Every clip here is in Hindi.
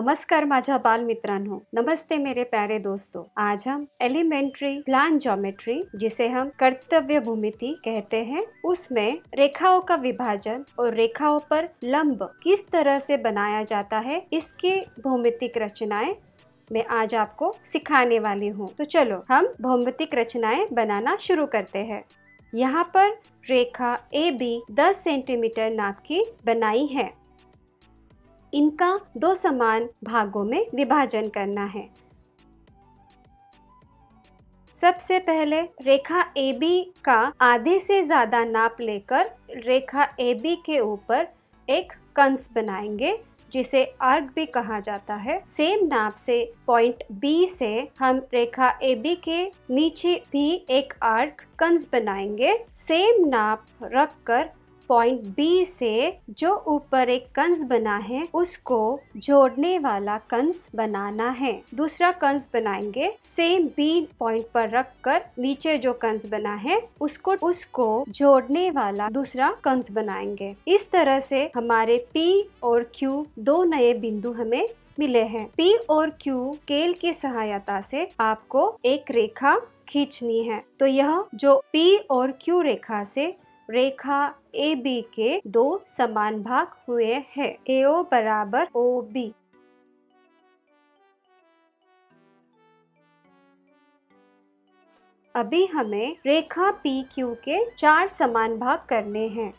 नमस्कार माझ्या बाल मित्रांनो, नमस्ते मेरे प्यारे दोस्तों। आज हम एलिमेंट्री प्लान ज्योमेट्री, जिसे हम कर्तव्य भूमिति कहते हैं, उसमें रेखाओं का विभाजन और रेखाओं पर लंब किस तरह से बनाया जाता है, इसकी भौमितिक रचनाएं मैं आज आपको सिखाने वाली हूँ। तो चलो हम भौमितिक रचनाएं बनाना शुरू करते हैं। यहाँ पर रेखा AB 10 सेंटीमीटर नाप की बनाई है। इनका दो समान भागों में विभाजन करना है। सबसे पहले रेखा AB का आधे से ज्यादा नाप लेकर रेखा AB के ऊपर एक कंस बनाएंगे, जिसे आर्क भी कहा जाता है। सेम नाप से पॉइंट B से हम रेखा AB के नीचे भी एक आर्क कंस बनाएंगे। सेम नाप रखकर पॉइंट B से जो ऊपर एक कंस बना है उसको जोड़ने वाला कंस बनाना है। दूसरा कंस बनाएंगे, सेम B पॉइंट पर रखकर नीचे जो कंस बना है उसको जोड़ने वाला दूसरा कंस बनाएंगे। इस तरह से हमारे P और Q दो नए बिंदु हमें मिले हैं। P और Q स्केल की सहायता से आपको एक रेखा खींचनी है। तो यह जो P और Q रेखा से रेखा AB के दो समान भाग हुए हैं। AO बराबर OB। अभी हमें रेखा PQ के 4 समान भाग करने हैं।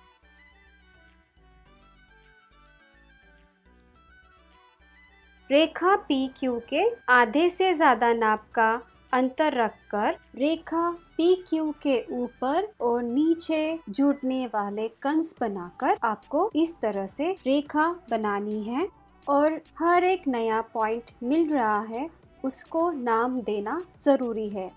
रेखा PQ के आधे से ज्यादा नाप का अंतर रखकर रेखा PQ के ऊपर और नीचे जुड़ने वाले कंस बनाकर आपको इस तरह से रेखा बनानी है। और हर एक नया पॉइंट मिल रहा है उसको नाम देना जरूरी है।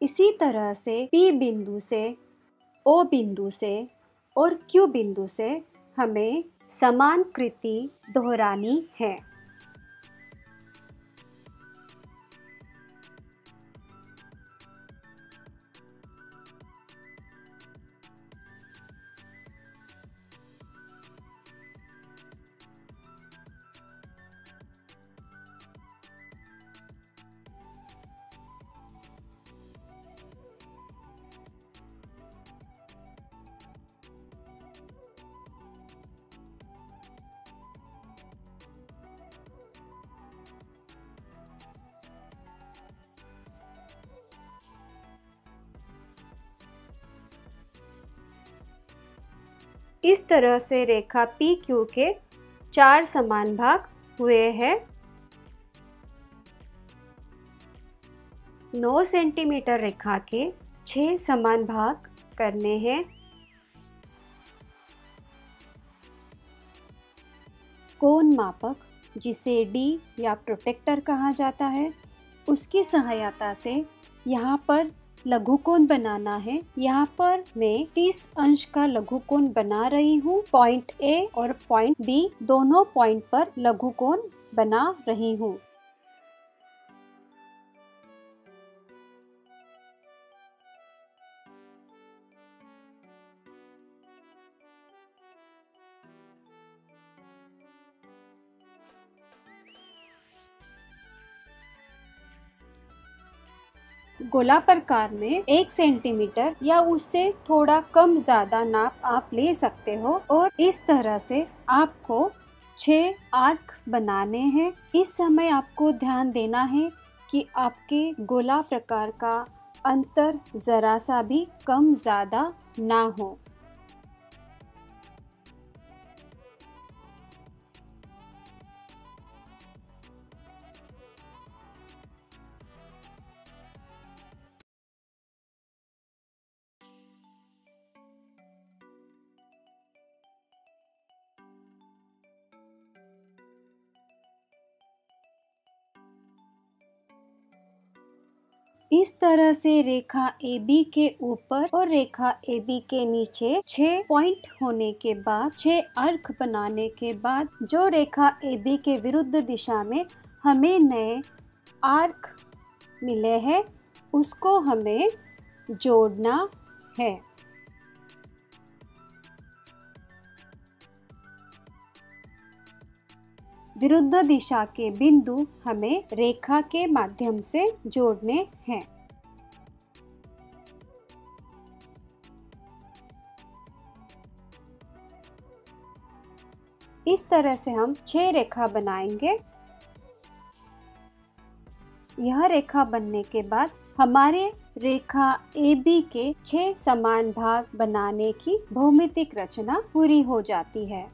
इसी तरह से P बिंदु से, O बिंदु से और Q बिंदु से हमें समान कृति दोहरानी है। इस तरह से रेखा PQ के 4 समान भाग हुए हैं। 9 सेंटीमीटर रेखा के 6 समान भाग करने हैं। कोण मापक, जिसे D या प्रोटेक्टर कहा जाता है, उसकी सहायता से यहाँ पर लघुकोण बनाना है। यहाँ पर मैं 30 अंश का लघुकोण बना रही हूँ। पॉइंट A और पॉइंट B दोनों पॉइंट पर लघुकोण बना रही हूँ। गोला प्रकार में 1 सेंटीमीटर या उससे थोड़ा कम ज्यादा नाप आप ले सकते हो और इस तरह से आपको 6 आर्क बनाने हैं। इस समय आपको ध्यान देना है कि आपके गोला प्रकार का अंतर जरा सा भी कम ज्यादा ना हो। इस तरह से रेखा AB के ऊपर और रेखा AB के नीचे 6 पॉइंट होने के बाद, 6 अर्क बनाने के बाद, जो रेखा AB के विरुद्ध दिशा में हमें नए आर्क मिले हैं उसको हमें जोड़ना है। विरुद्ध दिशा के बिंदु हमें रेखा के माध्यम से जोड़ने हैं। इस तरह से हम 6 रेखा बनाएंगे। यह रेखा बनने के बाद हमारे रेखा AB के 6 समान भाग बनाने की भौमितिक रचना पूरी हो जाती है।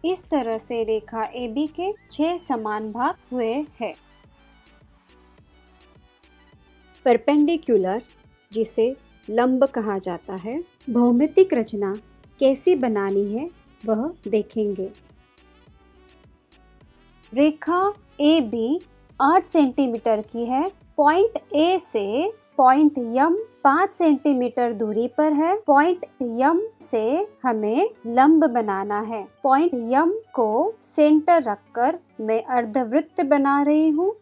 इस तरह से रेखा AB के 6 समान भाग हुए हैं। परपेंडिकुलर, जिसे लंब कहा जाता है, भौमितिक रचना कैसी बनानी है वह देखेंगे। रेखा AB 8 सेंटीमीटर की है। पॉइंट A से पॉइंट M 5 सेंटीमीटर दूरी पर है। पॉइंट M से हमें लंब बनाना है। पॉइंट M को सेंटर रखकर मैं अर्धवृत्त बना रही हूँ।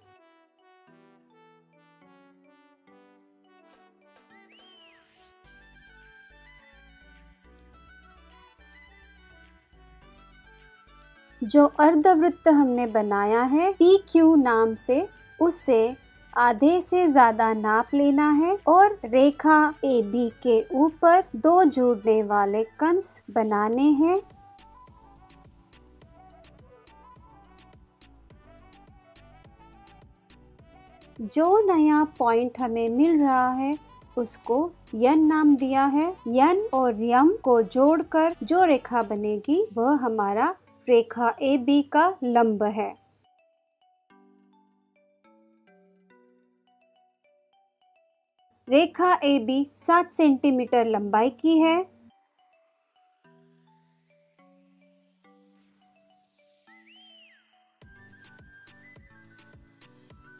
जो अर्धवृत्त हमने बनाया है PQ नाम से, उससे आधे से ज्यादा नाप लेना है और रेखा AB के ऊपर 2 जोड़ने वाले कंस बनाने हैं। जो नया पॉइंट हमें मिल रहा है उसको N नाम दिया है। N और M को जोड़कर जो रेखा बनेगी वह हमारा रेखा AB का लंब है। रेखा AB 7 सेंटीमीटर लंबाई की है।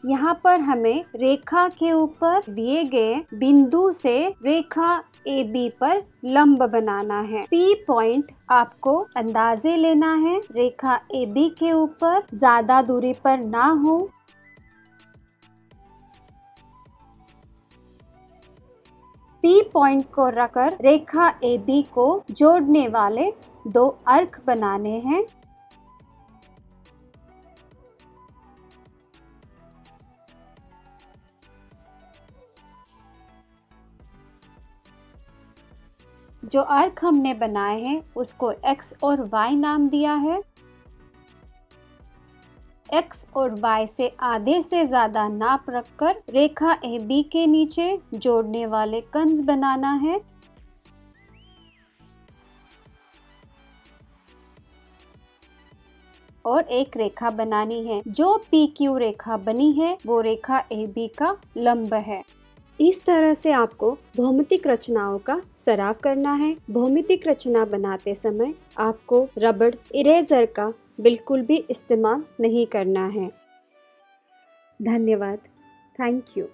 यहाँ पर हमें रेखा के ऊपर दिए गए बिंदु से रेखा AB पर लंब बनाना है। P पॉइंट आपको अंदाजे लेना है, रेखा AB के ऊपर ज्यादा दूरी पर ना हो। P पॉइंट को रखकर रेखा AB को जोड़ने वाले 2 अर्क बनाने हैं। जो अर्क हमने बनाए हैं उसको X और Y नाम दिया है। X और Y से आधे से ज्यादा नाप रखकर रेखा AB के नीचे जोड़ने वाले कंस बनाना है। और एक रेखा बनानी है। जो PQ रेखा बनी है वो रेखा AB का लंब है। इस तरह से आपको भौमितिक रचनाओं का सराव करना है। भौमितिक रचना बनाते समय आपको रबड़ इरेजर का बिल्कुल भी इस्तेमाल नहीं करना है। धन्यवाद। Thank you.